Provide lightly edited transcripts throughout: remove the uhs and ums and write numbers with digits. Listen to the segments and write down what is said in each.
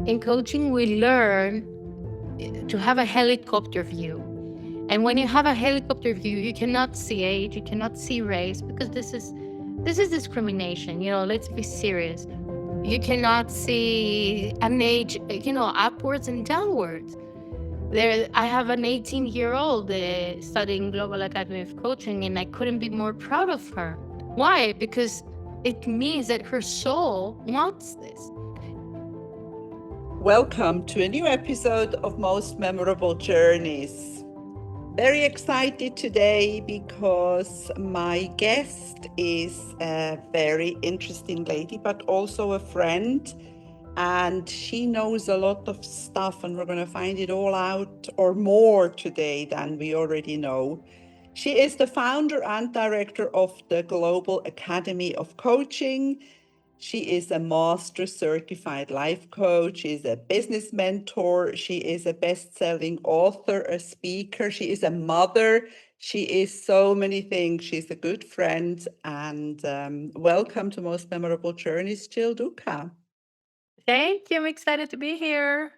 In coaching, we learn to have a helicopter view. And when you have a helicopter view, you cannot see age, you cannot see race, because this is discrimination. Let's be serious. You cannot see an age, upwards and downwards. I have an 18-year-old studying Global Academy of Coaching, and I couldn't be more proud of her. Why? Because it means that her soul wants this. Welcome to a new episode of Most Memorable Journeys. Very excited today because my guest is a very interesting lady, but also a friend. And she knows a lot of stuff, and we're going to find it all out or more today than we already know. She is the founder and director of the Global Academy of Coaching. She is a master certified life coach. She is a business mentor. She is a best-selling author, a speaker. She is a mother. She is so many things. She's a good friend. And welcome to Most Memorable Journeys, Jill Douka. Thank you. I'm excited to be here.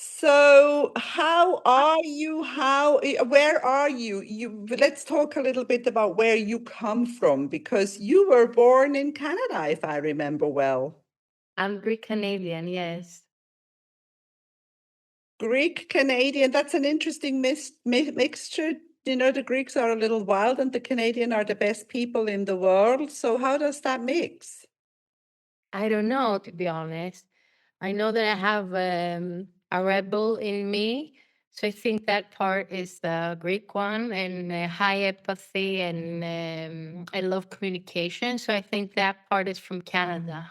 So, how are you? Where are you? Let's talk a little bit about where you come from, because you were born in Canada, if I remember well. I'm Greek Canadian, yes. Greek Canadian, that's an interesting mixture. The Greeks are a little wild and the Canadian are the best people in the world. So, how does that mix? I don't know, to be honest. I know that I have a rebel in me. So I think that part is the Greek one, and high empathy, and I love communication. So I think that part is from Canada.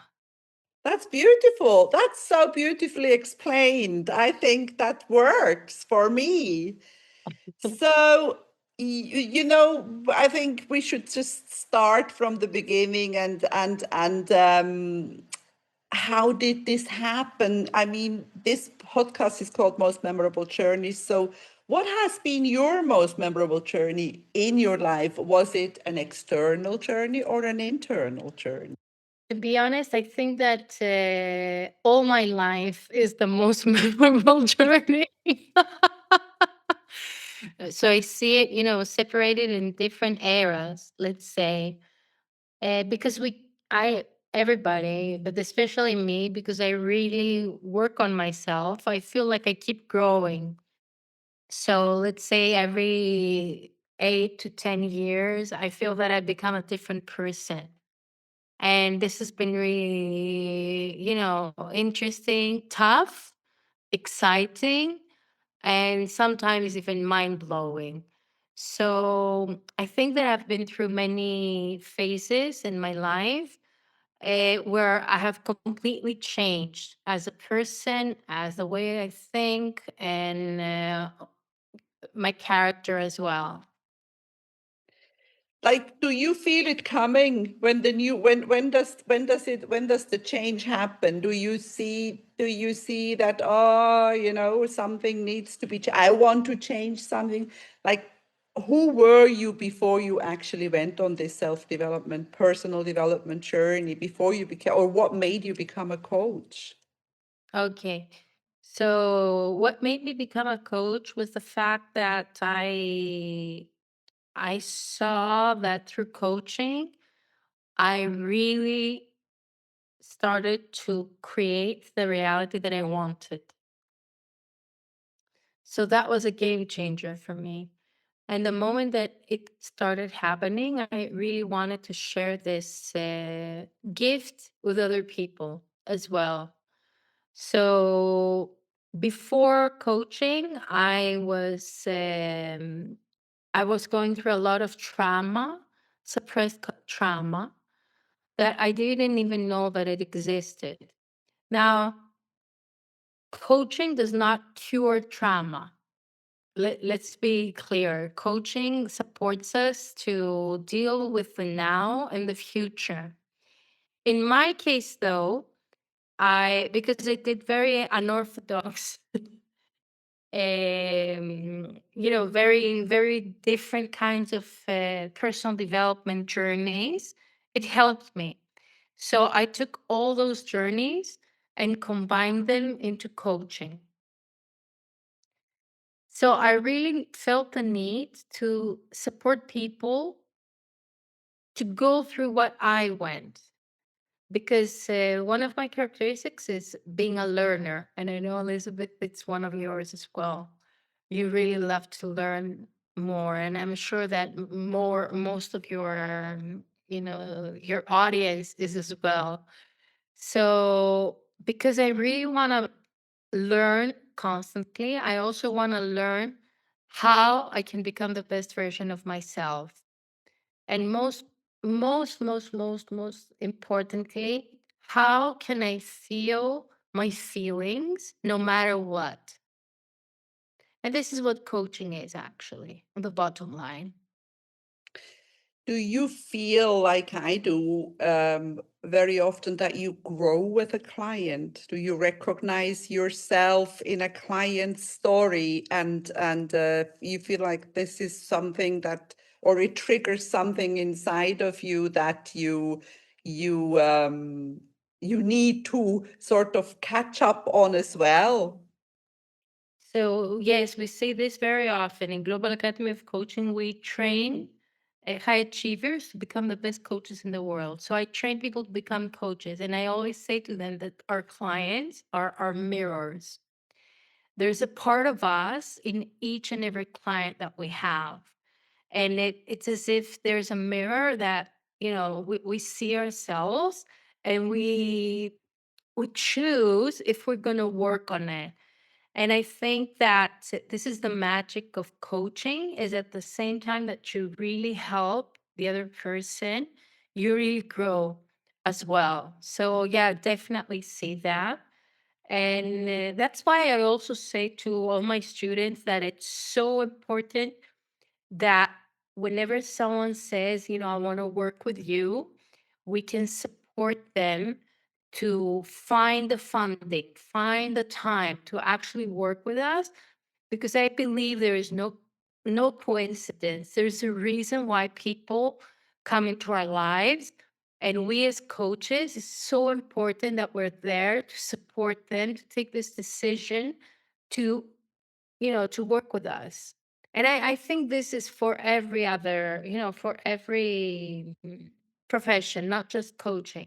That's beautiful. That's so beautifully explained. I think that works for me. So, I think we should just start from the beginning and how did this happen? I mean, this podcast is called Most Memorable Journeys. So, what has been your most memorable journey in your life? Was it an external journey or an internal journey? To be honest, I think that all my life is the most memorable journey. So I see it, separated in different eras, let's say. Because everybody, but especially me, because I really work on myself, I feel like I keep growing. So let's say every 8 to 10 years, I feel that I become a different person. And this has been really, interesting, tough, exciting, and sometimes even mind blowing. So I think that I've been through many phases in my life where I have completely changed as a person, as the way I think, and my character as well. Like, do you feel it coming when the new when does the change happen? Do you see that, something needs to be I want to change something? Like, who were you before you actually went on this self-development, personal development journey, before you became, or what made you become a coach? Okay. So what made me become a coach was the fact that I saw that through coaching, I really started to create the reality that I wanted. So that was a game changer for me. And the moment that it started happening, I really wanted to share this gift with other people as well. So before coaching, I was going through a lot of trauma, suppressed trauma that I didn't even know that it existed. Now, coaching does not cure trauma. Let's be clear. Coaching supports us to deal with the now and the future. In my case, though, because I did very unorthodox, very, very different kinds of personal development journeys, it helped me. So I took all those journeys and combine them into coaching. So I really felt the need to support people to go through what I went, because one of my characteristics is being a learner. And I know, Elizabeth, it's one of yours as well. You really love to learn more. And I'm sure that most of your, your audience is as well. So, because I really want to learn constantly, I also want to learn how I can become the best version of myself. And most importantly, how can I feel my feelings no matter what? And this is what coaching is actually, on the bottom line. Do you feel like I do very often that you grow with a client? Do you recognize yourself in a client's story, and you feel like this is something that, or it triggers something inside of you that you you need to sort of catch up on as well? So, yes, we say this very often. In Global Academy of Coaching, we train high achievers to become the best coaches in the world. So, I train people to become coaches. And I always say to them that our clients are our mirrors. There's a part of us in each and every client that we have. And it's as if there's a mirror that, we see ourselves, and we choose if we're going to work on it. And I think that this is the magic of coaching, is at the same time that you really help the other person, you really grow as well. So yeah, definitely see that. And that's why I also say to all my students that it's so important that whenever someone says, I want to work with you, we can support them to find the funding, find the time to actually work with us, because I believe there is no coincidence. There's a reason why people come into our lives. And we as coaches, it's so important that we're there to support them to take this decision to to work with us. And I think this is for every other, for every profession, not just coaching.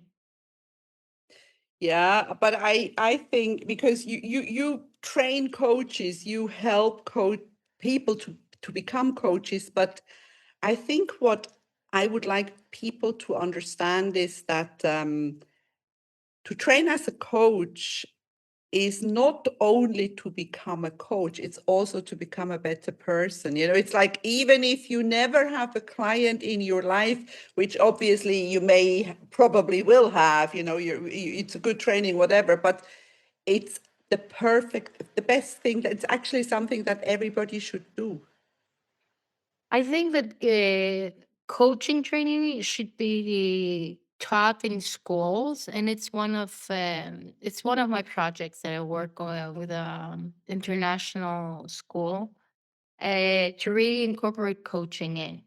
Yeah, but I think because you train coaches, you help coach people to become coaches, but I think what I would like people to understand is that to train as a coach is not only to become a coach, it's also to become a better person. You know, it's like even if you never have a client in your life, which obviously you may probably will have, it's a good training, whatever, but it's the best thing. That's actually something that everybody should do. I think that coaching training should be taught in schools, and it's one of my projects that I work on with international school, to really incorporate coaching in.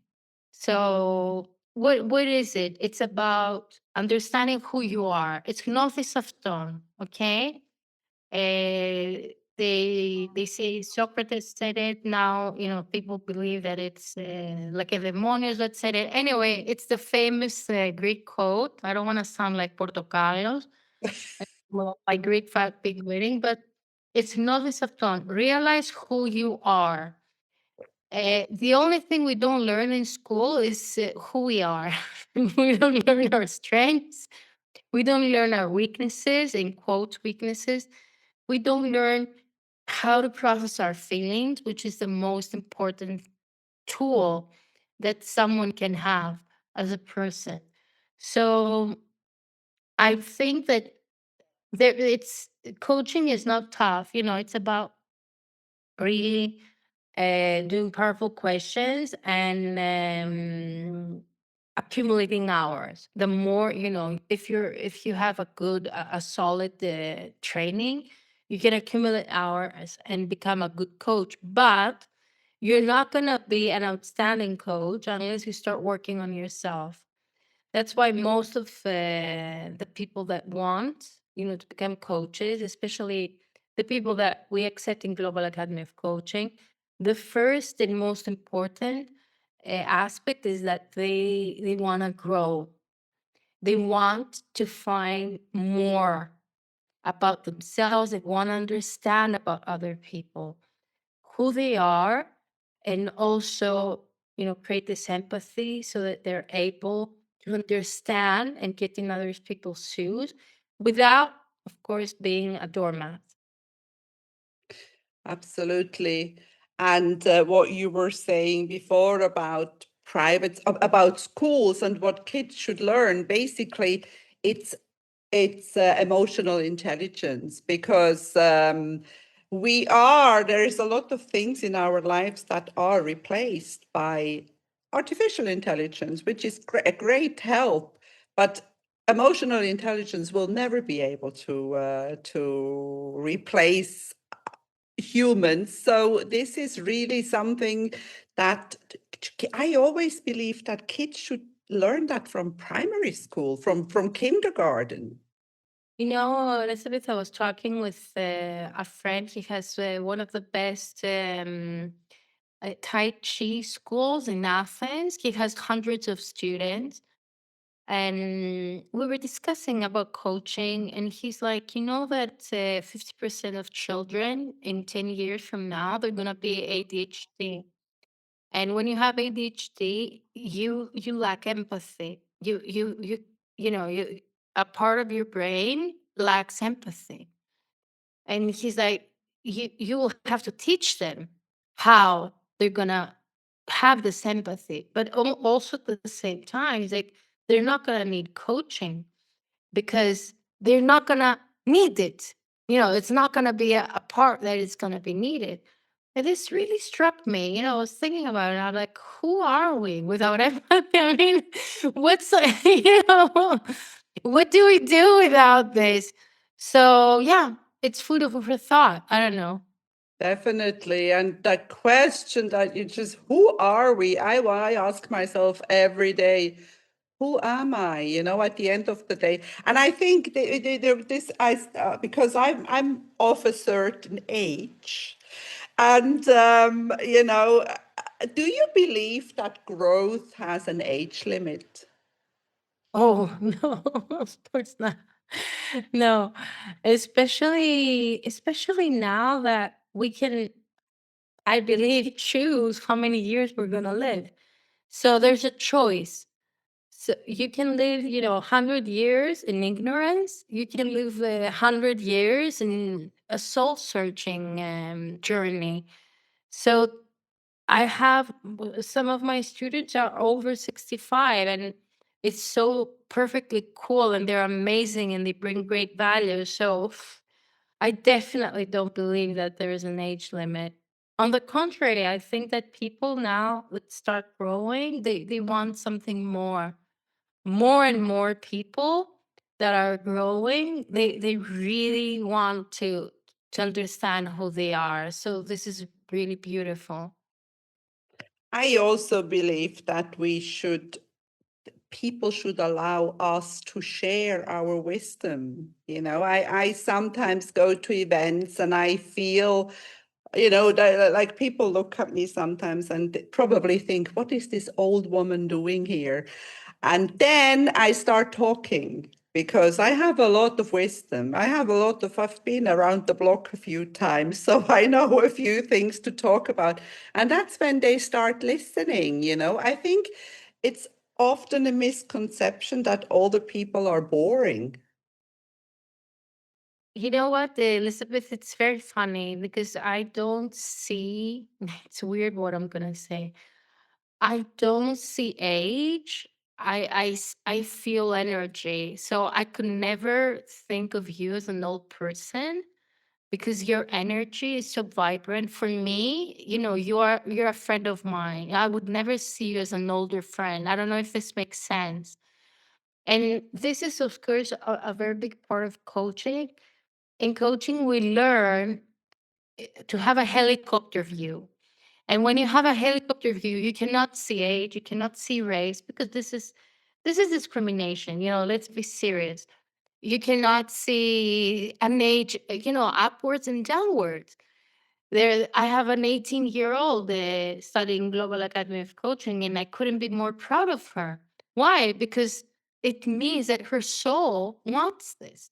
So what is it? It's about understanding who you are. It's gnosis of tone, okay? They say Socrates said it. Now people believe that it's like a demonios that said it. Anyway, it's the famous Greek quote. I don't want to sound like Portocarlos, well, like Greek fat pig wedding, but it's gnosis of tone. Realize who you are. The only thing we don't learn in school is who we are. We don't learn our strengths. We don't learn our weaknesses, in quotes, weaknesses. We don't learn how to process our feelings, which is the most important tool that someone can have as a person. So I think that it's coaching is not tough. It's about really doing powerful questions and accumulating hours. The more if you have a good a solid training, you can accumulate hours and become a good coach. But you're not going to be an outstanding coach unless you start working on yourself. That's why most of the people that want to become coaches, especially the people that we accept in Global Academy of Coaching, the first and most important aspect is that they want to grow. They want to find more about themselves. They want to understand about other people, who they are, and also, create this empathy so that they're able to understand and get in other people's shoes without, of course, being a doormat. Absolutely. And what you were saying before about about schools and what kids should learn, basically, it's emotional intelligence, because there is a lot of things in our lives that are replaced by artificial intelligence, which is a great help, but emotional intelligence will never be able to replace humans. So this is really something that I always believe that kids should learn that from primary school, from kindergarten. Elizabeth, I was talking with a friend. He has one of the best Tai Chi schools in Athens. He has hundreds of students. And we were discussing about coaching, and he's like, that 50% of children in 10 years from now, they're going to be ADHD. And when you have ADHD, you lack empathy. You a part of your brain lacks empathy. And he's like, you will have to teach them how they're gonna have this empathy. But also at the same time, he's like, they're not gonna need coaching because they're not gonna need it. It's not gonna be a part that is gonna be needed. And this really struck me. I was thinking about it. I'm like, who are we without empathy? I mean, what's what do we do without this? So yeah, it's food for thought. I don't know. Definitely. And that question that you just, who are we? I ask myself every day, who am I? At the end of the day. And I think because I'm of a certain age. And, do you believe that growth has an age limit? Oh no, of course not. No, especially now that we can, I believe, choose how many years we're gonna live. So there's a choice. So you can live, 100 years in ignorance. You can live 100 years in a soul searching journey. So I have some of my students are over 65, and it's so perfectly cool, and they're amazing, and they bring great value. So I definitely don't believe that there is an age limit. On the contrary, I think that people now that start growing, they want something more. More and more people that are growing, they really want to understand who they are. So this is really beautiful. I also believe that people should allow us to share our wisdom. I sometimes go to events and I feel, like people look at me sometimes and probably think, what is this old woman doing here? And then I start talking because I have a lot of wisdom. I've been around the block a few times, so I know a few things to talk about. And that's when they start listening. I think it's often a misconception that older people are boring. You know what, Elizabeth? It's very funny because I don't see, it's weird what I'm going to say. I don't see age. I feel energy. So I could never think of you as an old person because your energy is so vibrant. For me, you're a friend of mine. I would never see you as an older friend. I don't know if this makes sense. And this is, of course, a very big part of coaching. In coaching, we learn to have a helicopter view. And when you have a helicopter view, you cannot see age, you cannot see race, because this is discrimination. Let's be serious. You cannot see an age, upwards and downwards. There, I have an 18-year-old studying Global Academy of Coaching, and I couldn't be more proud of her. Why? Because it means that her soul wants this.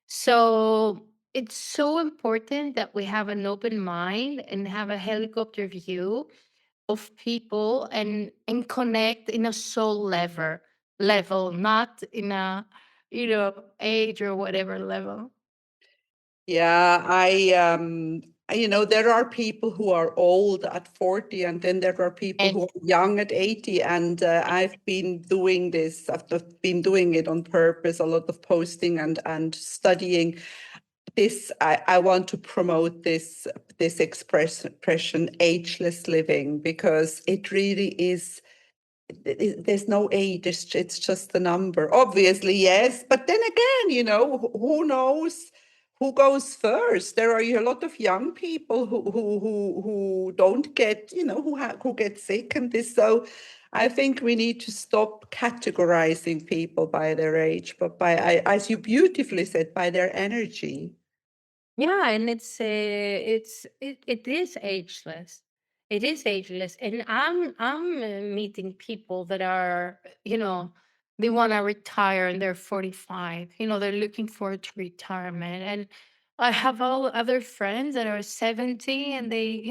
So it's so important that we have an open mind and have a helicopter view of people, and connect in a soul level, not in a age or whatever level. Yeah, there are people who are old at 40, and then there are people who And are young at 80. And I've been doing this, been doing it on purpose, a lot of posting and studying this. I want to promote this expression, ageless living, because it really is. There's no age, it's just the number. Obviously, yes, but then again, who knows who goes first? There are a lot of young people who don't get, who get sick and this. So I think we need to stop categorizing people by their age, but as you beautifully said, by their energy. yeah, and it is ageless. It is ageless, and I'm meeting people that are, they want to retire and they're 45. They're looking forward to retirement, and I have all other friends that are 70, and they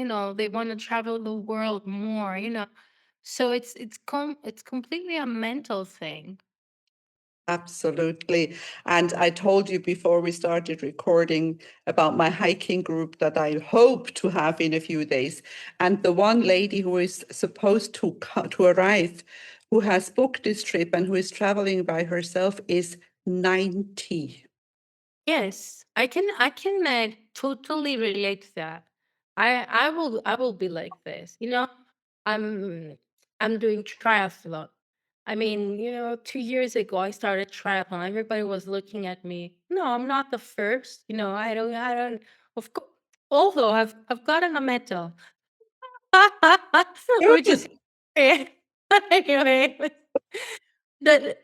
want to travel the world more. So it's completely a mental thing. Absolutely. And I told you before we started recording about my hiking group that I hope to have in a few days. And the one lady who is supposed to arrive, who has booked this trip and who is traveling by herself, is 90. Yes, I can totally relate to that. I will be like this. I'm I'm doing triathlon. I mean, 2 years ago I started triathlon. Everybody was looking at me. No, I'm not the first. I don't. Of course, although I've gotten a medal, which is Good. anyway. That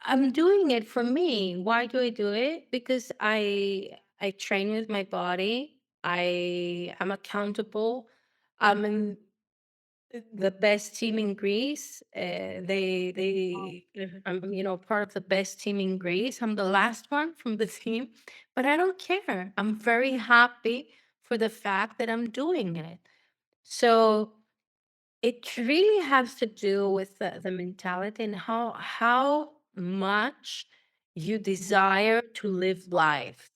I'm doing it for me. Why do I do it? Because I train with my body. I am accountable. I'm in the best team in Greece. I'm part of the best team in Greece. I'm the last one from the team, but I don't care. I'm very happy for the fact that I'm doing it. So it really has to do with the mentality and how much you desire to live life.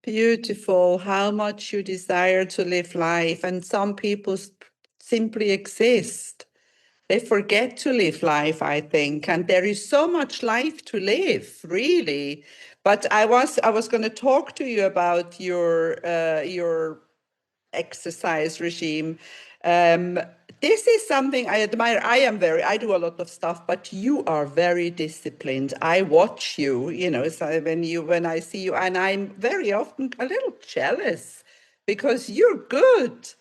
Beautiful. How much you desire to live life. And some people simply exist. They forget to live life, I think. And there is so much life to live, really. But I was going to talk to you about your exercise regime. Um, this is something I admire. I do a lot of stuff, but you are very disciplined. I watch you, so when I see you, and I'm very often a little jealous because you're good.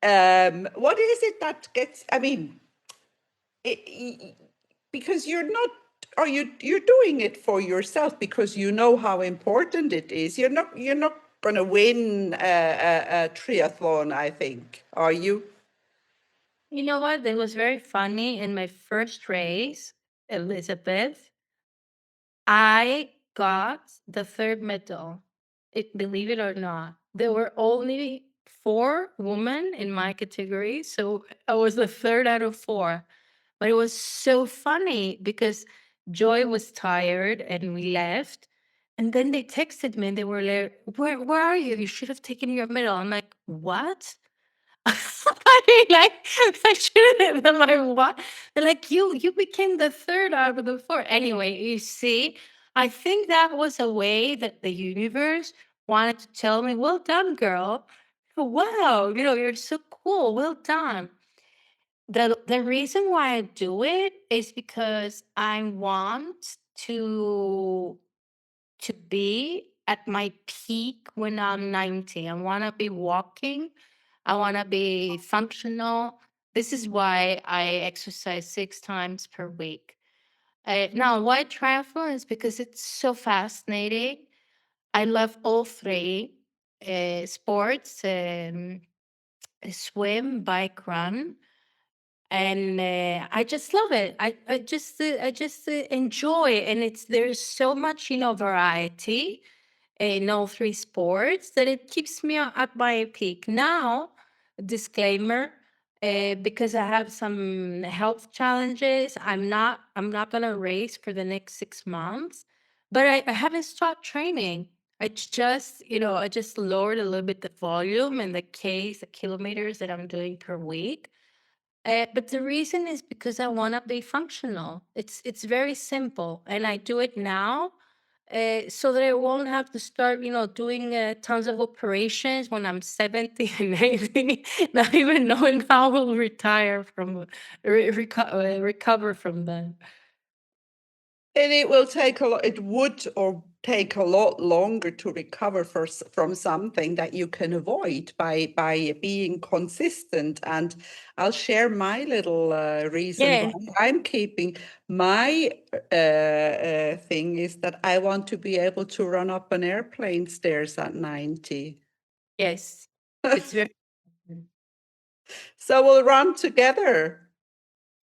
What is it that gets, I mean, because you're not, or you're doing it for yourself because you know how important it is. You're not going to win a triathlon, I think, are you? You know what? It was very funny. In my first race, Elizabeth, I got the third medal. Believe it or not, there were only four women in my category, so I was the third out of four. But it was so funny because Joy was tired and we left. And then they texted me and they were like, where are you? You should have taken your medal. I'm like, what? I mean, like, I shouldn't have. I'm like, what? They're like, you became the third out of the four. Anyway, you see, I think that was a way that the universe wanted to tell me, well done, girl. Wow, you're so cool. Well done. The reason why I do it is because I want to be at my peak when I'm 90. I want to be walking. I want to be functional. This is why I exercise 6 times per week. Now, why triathlon is because it's so fascinating. I love all three sports: swim, bike, run, and I just love it. I just enjoy, and it's there's so much variety in all three sports that it keeps me at my peak. Now, disclaimer, because I have some health challenges, I'm not gonna race for the next 6 months, but I haven't stopped training. I just lowered a little bit the volume and the kilometers that I'm doing per week. But the reason is because I want to be functional. It's very simple, and I do it now so that I won't have to start, doing tons of operations when I'm 70 and 80, not even knowing how I will retire from recover from them. And it will take a lot, it would or take a lot longer to recover from something that you can avoid by being consistent. And I'll share my little reason Yeah. why I'm keeping my thing is that I want to be able to run up an airplane stairs at 90. Yes. It's very So we'll run together.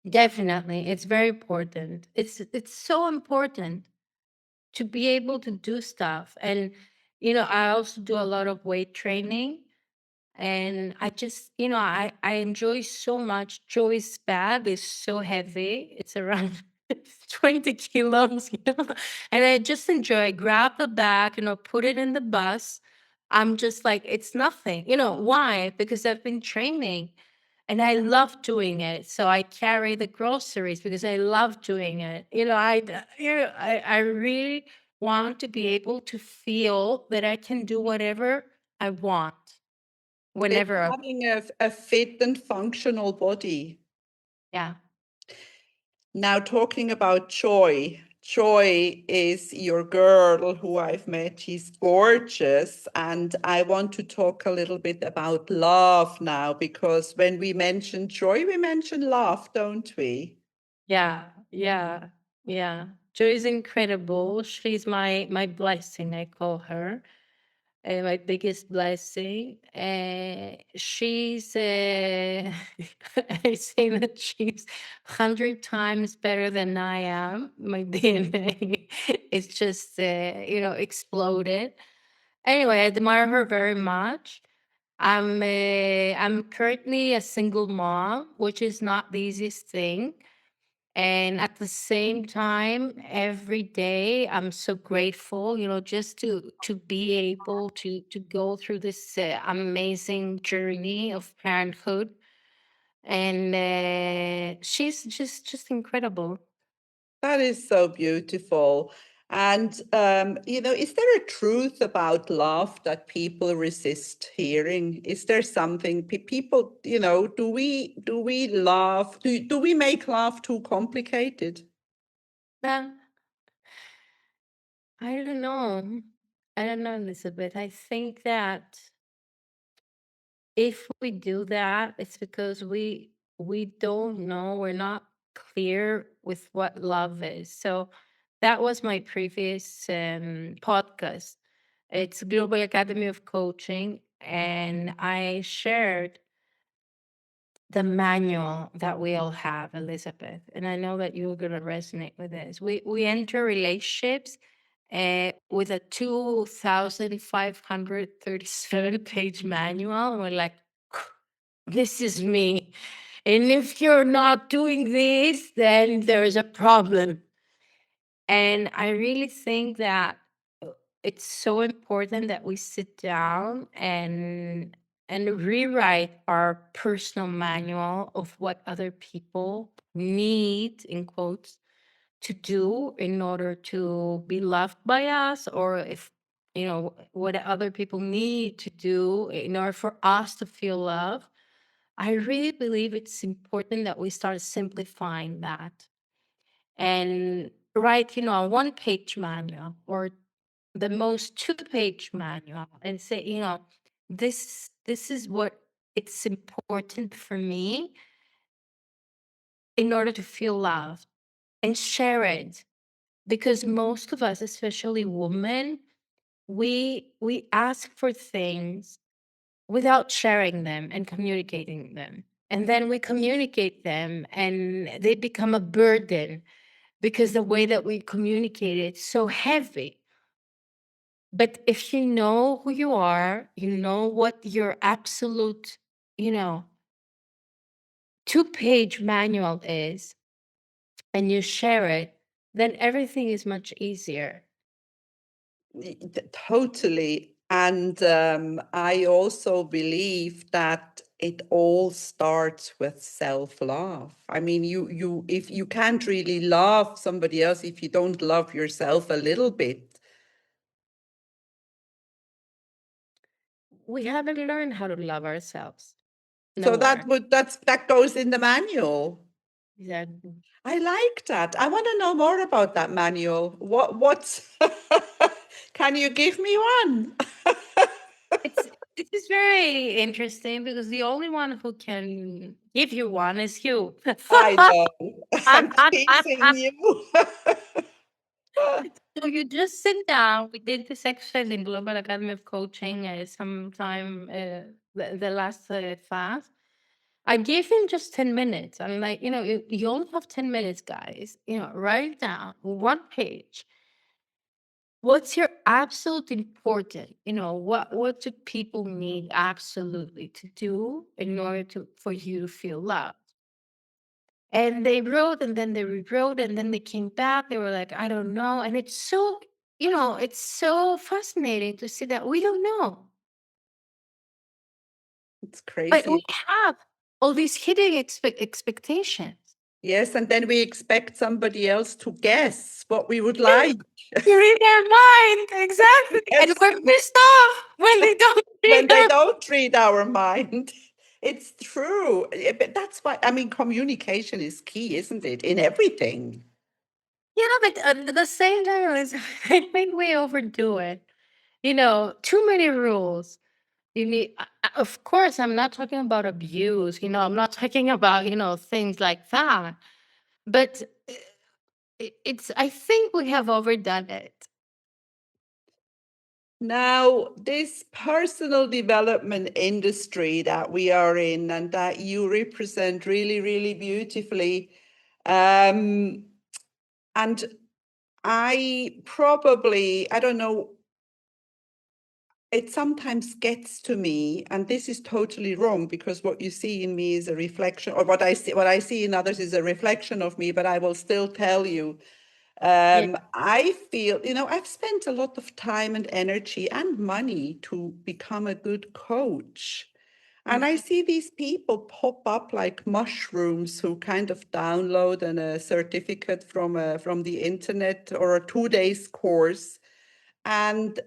definitely. It's very important. It's so important to be able to do stuff. And I also do a lot of weight training. And I enjoy so much. Joy's bag is so heavy. It's around 20 kilos, and I just enjoy. I grab the bag, put it in the bus. I'm just like, it's nothing. Why? Because I've been training and I love doing it. So I carry the groceries because I love doing it. I really want to be able to feel that I can do whatever I want It's whenever having a fit and functional body. yeah. Now, talking about Joy, Joy is your girl who I've met. She's gorgeous. And I want to talk a little bit about love now, because when we mention joy, we mention love, don't we? Yeah, yeah, yeah. Joy is incredible. She's my blessing, I call her. My biggest blessing. She's I say that she's 100 times better than I am. My DNA is just exploded. Anyway, I admire her very much. I'm currently a single mom, which is not the easiest thing. And at the same time, every day I'm so grateful, just to be able to go through this amazing journey of parenthood. And she's just incredible. That is so beautiful. And, is there a truth about love that people resist hearing? Is there something people, do we love, do we make love too complicated? Uh, I don't know. I don't know, Elizabeth. I think that if we do that, it's because we don't know, we're not clear with what love is. So that was my previous podcast. It's Global Academy of Coaching, and I shared the manual that we all have, Elizabeth. And I know that you're going to resonate with this. We enter relationships with a 2,537-page manual, and we're like, this is me. And if you're not doing this, then there's a problem. And I really think that it's so important that we sit down and rewrite our personal manual of what other people need, in quotes, to do in order to be loved by us, or if what other people need to do in order for us to feel love. I really believe it's important that we start simplifying that and write, a one-page manual or the most two-page manual and say, this is what it's important for me in order to feel loved. and share it. Because most of us, especially women, we ask for things without sharing them and communicating them. And then we communicate them and they become a burden because the way that we communicate it is so heavy. But if you know who you are, you know what your absolute, you know, 2-page manual is, and you share it, then everything is much easier. Totally. And I also believe that it all starts with self-love. I mean, if you can't really love somebody else if you don't love yourself a little bit. We haven't learned how to love ourselves. So Nowhere. that goes in the manual. Exactly. I like that. I want to know more about that manual. What's can you give me one? It's it is very interesting because the only one who can give you one is you. I know. I'm teasing you. So you just sit down. We did this exercise in Global Academy of Coaching sometime the last class. I gave him just 10 minutes. I'm like, you only have 10 minutes, guys. Write it down, one page. What's your absolute important? What do people need absolutely to do in order for you to feel loved? And they wrote and then they rewrote and then they came back. They were like, I don't know. And it's so fascinating to see that we don't know. It's But we crazy. have all these hidden expectations. Yes, and then we expect somebody else to guess what we would like. You read their mind, exactly. And Yes, we're pissed off when they don't read when they our. don't read our mind. It's true. But that's why, I mean, communication is key, isn't it? In everything. But at the same time, I think we overdo it. Too many rules. You need, of course, I'm not talking about abuse. I'm not talking about, things like that. But I think we have overdone it. Now, this personal development industry that we are in and that you represent really, really beautifully. Um, and I don't know, it sometimes gets to me, and this is totally wrong because what you see in me is a reflection, or what I see in others is a reflection of me, but I will still tell you. Yeah. I feel, I've spent a lot of time and energy and money to become a good coach. And I see these people pop up like mushrooms who kind of download a certificate from the internet or a 2 days course and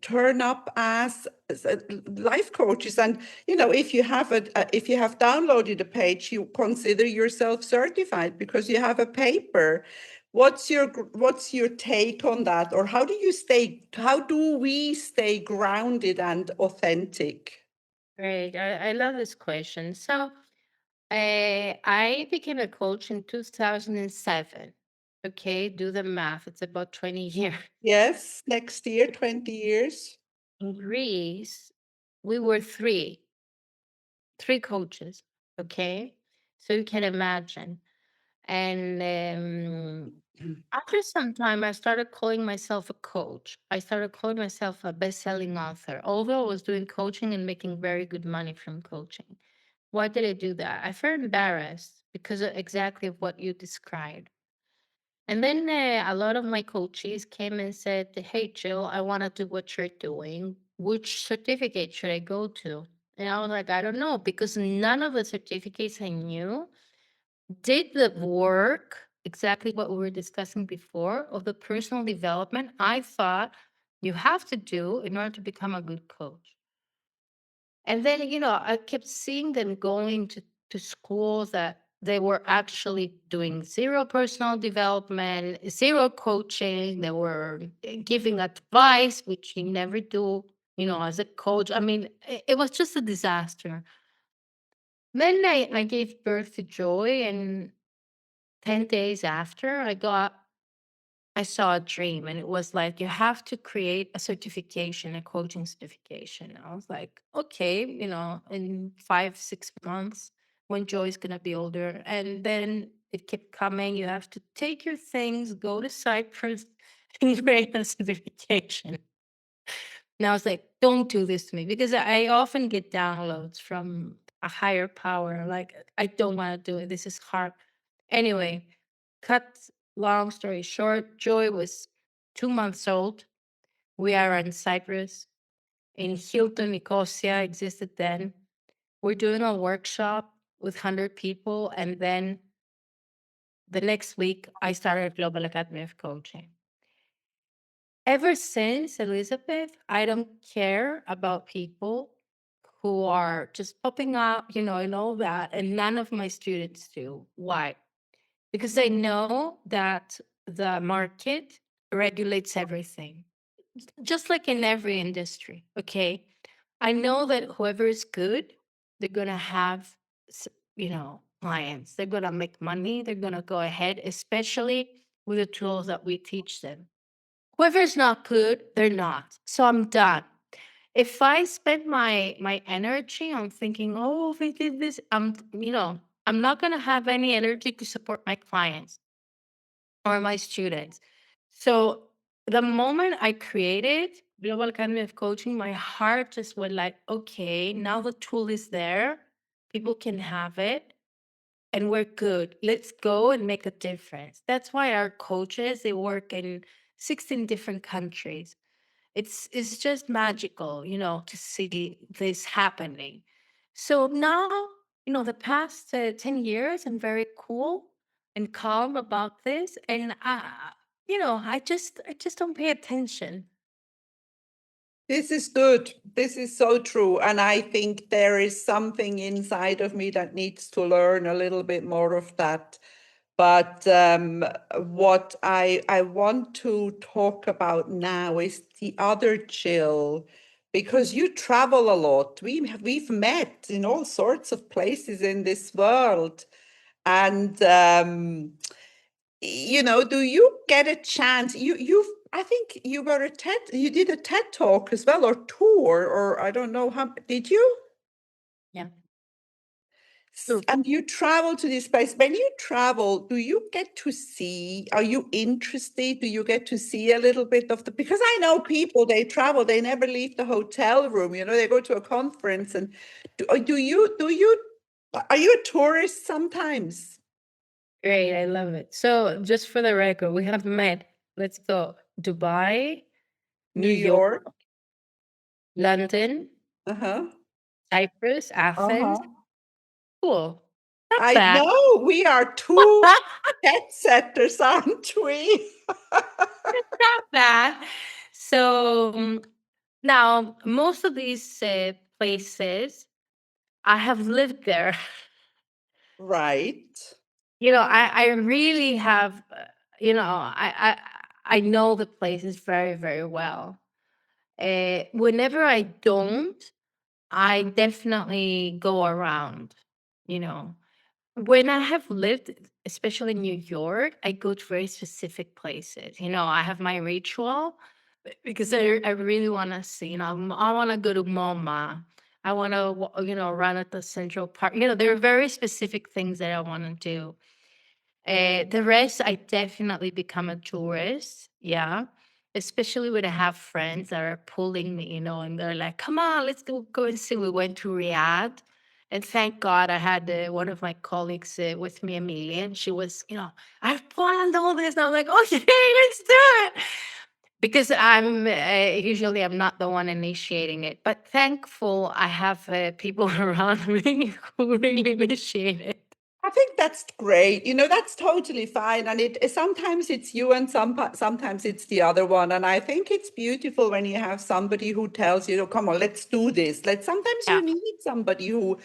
turn up as life coaches. And if you have downloaded a page, you consider yourself certified because you have a paper. What's your take on that, or how do we stay grounded and authentic? Great. I love this question. So, I became a coach in 2007. Okay, do the math. It's about 20 years. Yes, next year, 20 years. In Greece, we were three coaches. Okay, so you can imagine. And after some time, I started calling myself a coach. I started calling myself a best-selling author, although I was doing coaching and making very good money from coaching. Why did I do that? I felt embarrassed because of exactly of what you described. And then a lot of my coaches came and said, Hey, Jill, I want to do what you're doing. Which certificate should I go to? And I was like, I don't know, because none of the certificates I knew did the work, exactly what we were discussing before, of the personal development I thought you have to do in order to become a good coach. And then, I kept seeing them going to schools that they were actually doing zero personal development, zero coaching. They were giving advice, which you never do, as a coach. I mean, it was just a disaster. Then I gave birth to Joy, and 10 days after, I saw a dream, and it was like, you have to create a certification, a coaching certification. I was like, okay, in 5, 6 months, when Joy's gonna be older. And then it kept coming. You have to take your things, go to Cyprus, and create a certification. And I was like, don't do this to me, because I often get downloads from a higher power. Like, I don't want to do it. This is hard. Anyway, cut long story short, Joy was 2 months old. We are in Cyprus. In Hilton, Nicosia existed then. We're doing a workshop with 100 people. And then the next week, I started Global Academy of Coaching. Ever since, Elizabeth, I don't care about people who are just popping up, and all that. And none of my students do. Why? Because I know that the market regulates everything, just like in every industry. Okay. I know that whoever is good, they're going to have, clients. They're going to make money. They're going to go ahead, especially with the tools that we teach them. Whoever's not good, they're not. So I'm done. If I spend my energy on thinking, oh, if I did this, I'm not gonna have any energy to support my clients or my students. So the moment I created Global Academy of Coaching, my heart just went like, okay, now the tool is there. People can have it and we're good. Let's go and make a difference. That's why our coaches, they work in 16 different countries. It's just magical, to see this happening. So now, the past 10 years, I'm very cool and calm about this. And I just don't pay attention. This is good. This is so true. And I think there is something inside of me that needs to learn a little bit more of that. But what I want to talk about now is the other Jill, because you travel a lot. We've met in all sorts of places in this world. And do you get a chance? I think you did a TED talk as well, or tour, or I don't know how, did you? Yeah. True. And you travel to this place. When you travel, do you get to see, are you interested? Do you get to see a little bit of because I know people, they travel, they never leave the hotel room, they go to a conference and are you a tourist sometimes? Great. I love it. So just for the record, we have met. Let's go. Dubai, New New York, York? London, Uh-huh. Cyprus, Athens. Uh-huh. Cool. Not I bad. know we are two jet setters, aren't we? Not bad. So now, most of these places, I have lived there. Right. I really have. I know the places very, very well. Whenever I don't, I definitely go around. You know, when I have lived, especially in New York, I go to very specific places. I have my ritual because I really want to see. I want to go to MoMA. I want to, run at the Central Park. There are very specific things that I want to do. The rest, I definitely become a tourist. Yeah. Especially when I have friends that are pulling me, and they're like, come on, let's go and see. We went to Riyadh. And thank God I had one of my colleagues with me, Amelia, and she was, I've planned all this. And I'm like, okay, let's do it. Because I'm not the one initiating it, but thankful I have people around me who really initiate it. I think that's great. That's totally fine. And sometimes it's you and sometimes it's the other one. And I think it's beautiful when you have somebody who tells you, come on, let's do this. Sometimes Yeah. you need somebody who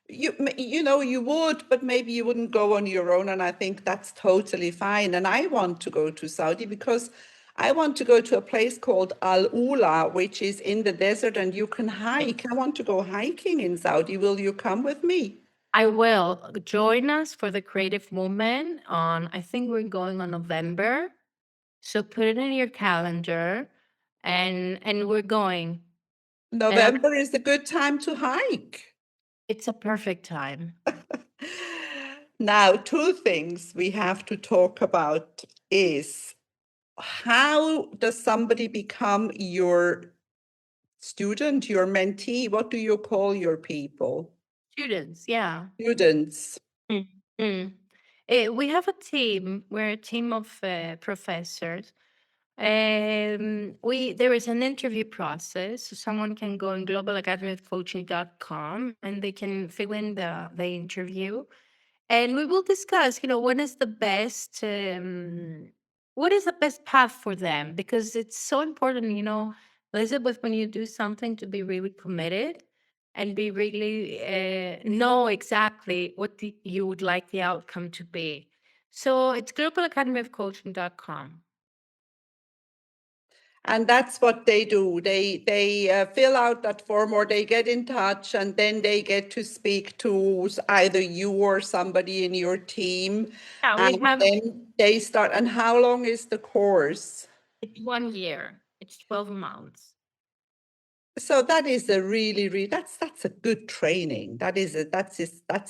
you would, but maybe you wouldn't go on your own. And I think that's totally fine. And I want to go to Saudi because I want to go to a place called Al Ula, which is in the desert and you can hike. I want to go hiking in Saudi. Will you come with me? I will join us for the creative movement on, I think we're going on November. So put it in your calendar and we're going. And November is a good time to hike. it's a perfect time. Now, two things we have to talk about is how does somebody become your student, your mentee? What do you call your people? Students, yeah. Students. Mm, mm. We have a team. We're a team of professors. We there is an interview process, so someone can go on globalacademyofcoaching.com and they can fill in the interview, and we will discuss, what is the best path for them, because it's so important, Elizabeth, when you do something, to be really committed and be really know exactly what you would like the outcome to be. So it's globalacademyofcoaching.com. And that's what they do. They fill out that form or they get in touch and then they get to speak to either you or somebody in your team. Yeah, we And have then they start. And how long is the course? it's 1 year. It's 12 months. So that is a really, really that's a good training. That's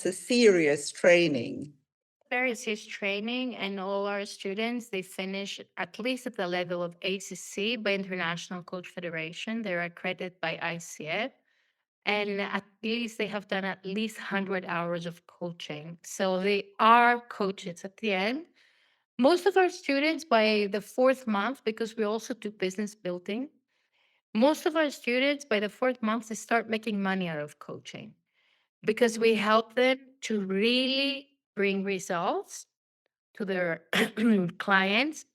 a serious training. There is his training, and all our students, they finish at least at the level of ACC by International Coach Federation. They're accredited by ICF. And at least they have done at least 100 hours of coaching. So they are coaches at the end. Most of our students, by the fourth month, because we also do business building, most of our students, by the fourth month, they start making money out of coaching because we help them to really bring results to their clients.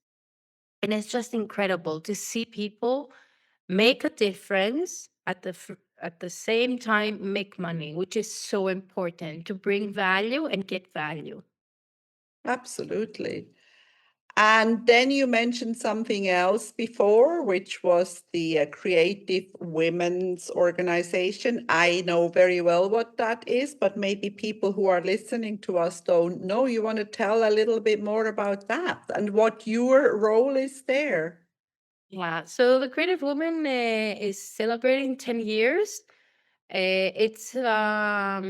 And it's just incredible to see people make a difference at the same time make money, which is so important to bring value and get value. Absolutely. And then you mentioned something else before, which was the Creative Women's Organization. I know very well what that is, but maybe people who are listening to us don't know. You want to tell a little bit more about that and what your role is there? Yeah. So the Creative Woman is celebrating 10 years. It's a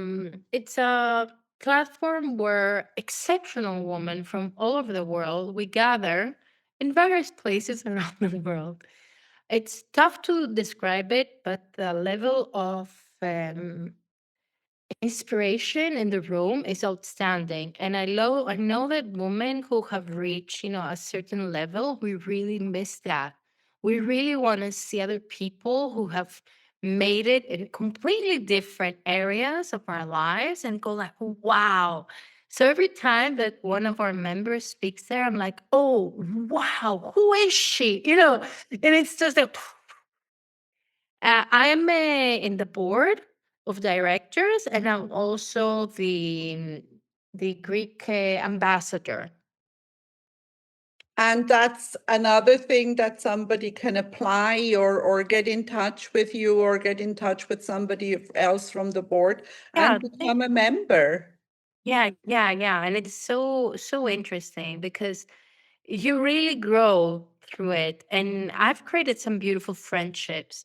platform where exceptional women from all over the world we gather in various places around the world. It's tough to describe it, but the level of inspiration in the room is outstanding. And I know that women who have reached, a certain level, we really miss that. We really want to see other people who have made it in completely different areas of our lives and go like, wow. So every time that one of our members speaks there, I'm like, oh wow, who is she? And it's just like I am in the board of directors, and I'm also the Greek ambassador. And that's another thing that somebody can apply or get in touch with you or get in touch with somebody else from the board Yeah, and become a member. yeah, and it's so interesting because you really grow through it, and I've created some beautiful friendships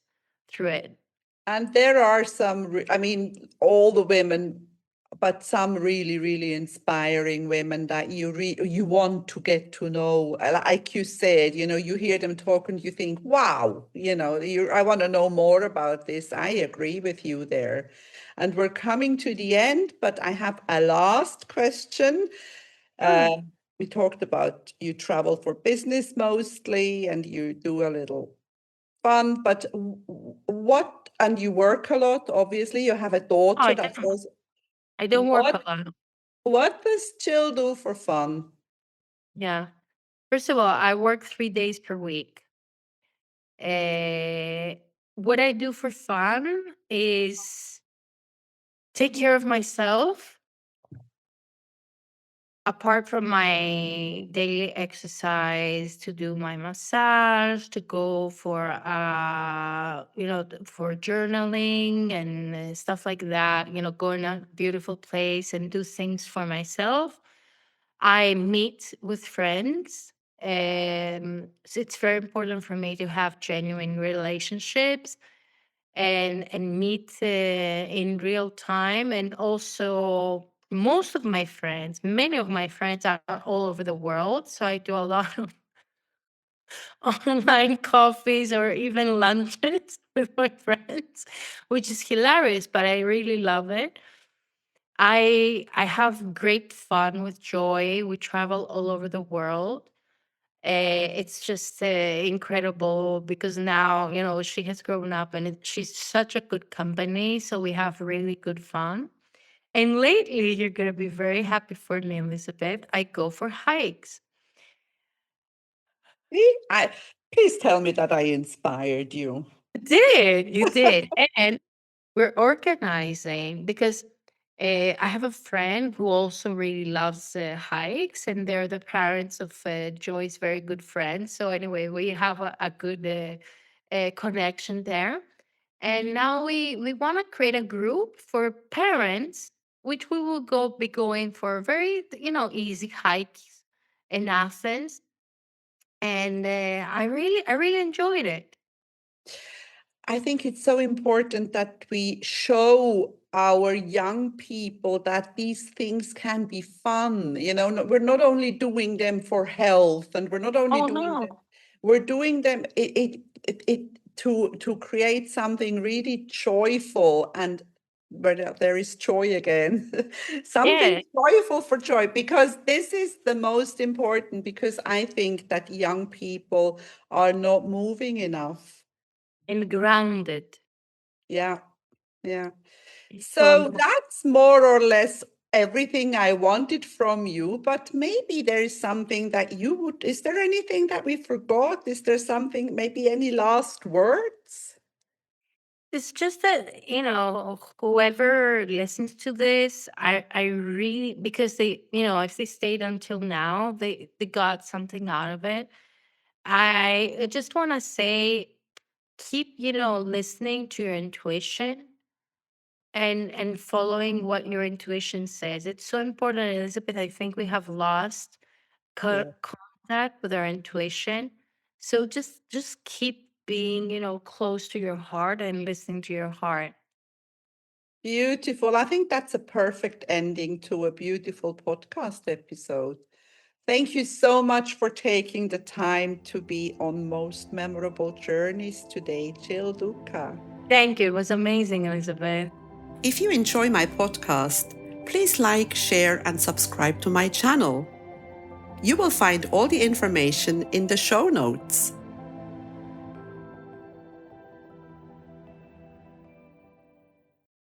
through it. And there are some, I mean, all the women, but some really, really inspiring women that you want to get to know. Like you said, you hear them talk and you think, wow, I want to know more about this. I agree with you there. And we're coming to the end, but I have a last question. Sure. We talked about you travel for business mostly and you do a little fun, but what, and you work a lot, obviously, you have a Oh, daughter that's also, I don't work what, a lot. what does Jill do for fun? Yeah. First of all, I work 3 days per week. Uh, what I do for fun is take care of myself, apart from my daily exercise, to do my massage, to go for for journaling and stuff like that, go in a beautiful place and do things for myself. I meet with friends. So it's very important for me to have genuine relationships and meet in real time. And also, many of my friends are all over the world. So I do a lot of online coffees or even lunches with my friends, which is hilarious, but I really love it. I have great fun with Joy. We travel all over the world. It's just incredible because now, she has grown up and she's such a good company. So we have really good fun. And lately, you're going to be very happy for me, Elizabeth. I go for hikes. Please tell me that I inspired you. You did. And we're organizing because I have a friend who also really loves hikes, and they're the parents of Joy's very good friend. So anyway, we have a good connection there. And now we want to create a group for parents, which we will be going for very easy hikes in Athens, and I really enjoyed it. I think it's so important that we show our young people that these things can be fun. We're not only doing them for health, and we're not only Oh doing them, no, we're doing them to create something really joyful, and where there is joy again, something yeah, joyful for joy, because this is the most important, because I think that young people are not moving enough. and grounded. Yeah. Yeah. So So that's more or less everything I wanted from you, but maybe there is something that is there anything that we forgot? Is there something, maybe any last words? it's just that, whoever listens to this, I really, because they, if they stayed until now, they got something out of it. I just want to say, keep, listening to your intuition and following what your intuition says. It's so important, Elizabeth. I think we have lost Yeah. contact with our intuition. So just keep being, close to your heart and listening to your heart. Beautiful. I think that's a perfect ending to a beautiful podcast episode. Thank you so much for taking the time to be on Most Memorable Journeys today, Jill Douka. Thank you. It was amazing, Elizabeth. If you enjoy my podcast, please like, share, and subscribe to my channel. You will find all the information in the show notes.